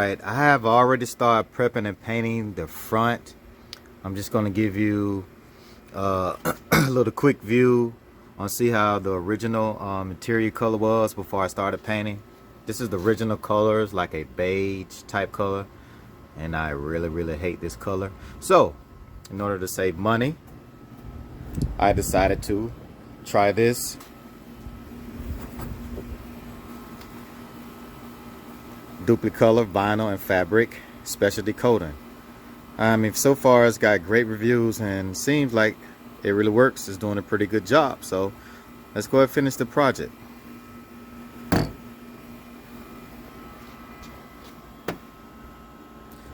Alright, I have already started prepping and painting the front. I'm just going to give you a little quick view on see how the original interior color was before I started painting. This is the original colors, like a beige type color, and I really hate this color. So in order to save money, I decided to try this Dupli-Color vinyl and fabric specialty coating. I mean, so far it's got great reviews and seems like it really works. It's doing a pretty good job. So let's go ahead and finish the project.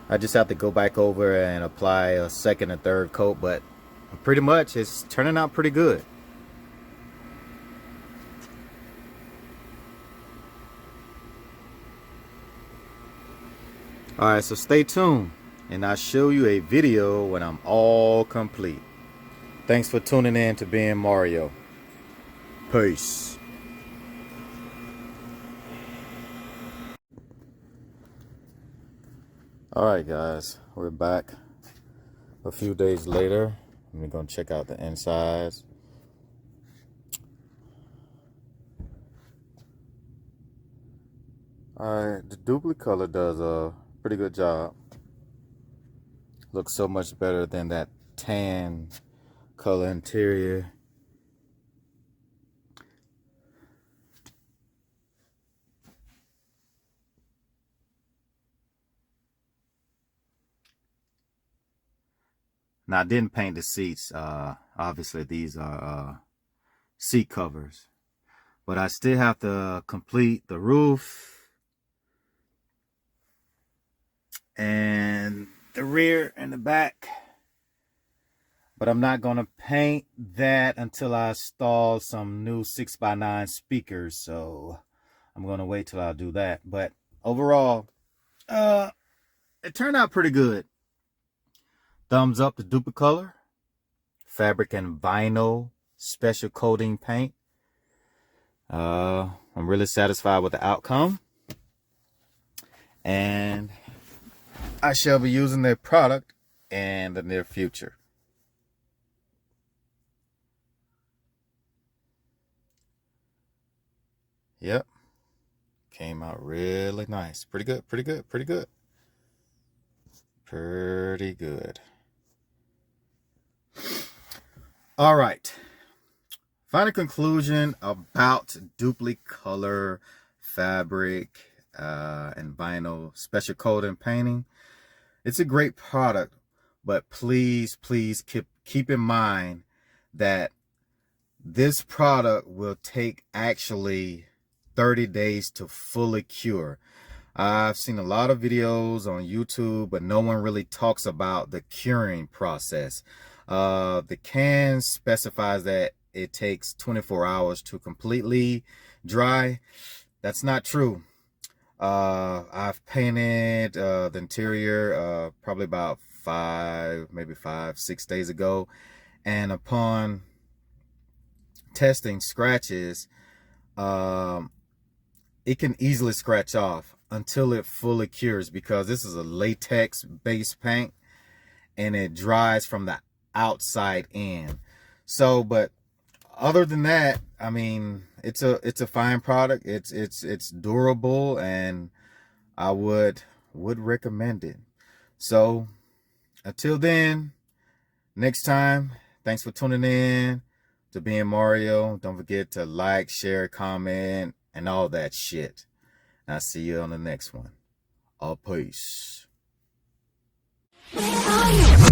I just have to go back over and apply a second and third coat, but pretty much it's turning out pretty good. Alright, so stay tuned and I'll show you a video when I'm all complete. Thanks for tuning in to Being Mario. Peace. Alright guys, we're back a few days later. We're going to check out the insides. Alright, the Dupli-Color does a pretty good job. Looks so much better than that tan color interior. Now I didn't paint the seats. Obviously these are seat covers, but I still have to complete the roof and the rear and the back, but I'm not gonna paint that until I install some new 6x9 speakers, so I'm gonna wait till I do that. But overall, it turned out pretty good. Thumbs up to Dupli-Color fabric and vinyl special coating paint. I'm really satisfied with the outcome, and I shall be using their product in the near future. Yep. Came out really nice. Pretty good. All right. Final conclusion about Dupli-Color fabric and vinyl special coating painting. It's a great product, but please keep in mind that this product will take actually 30 days to fully cure. I've seen a lot of videos on YouTube, but no one really talks about the curing process. The can specifies that it takes 24 hours to completely dry. That's not true. I've painted the interior probably about 6 days ago, and upon testing scratches, it can easily scratch off until it fully cures, because this is a latex based paint and it dries from the outside in. So, but other than that, I mean, it's a fine product. It's durable, and I would recommend it. So until then, next time, thanks for tuning in to Being Mario. Don't forget to like, share, comment, and all that shit. And I'll see you on the next one. All peace. Where are you?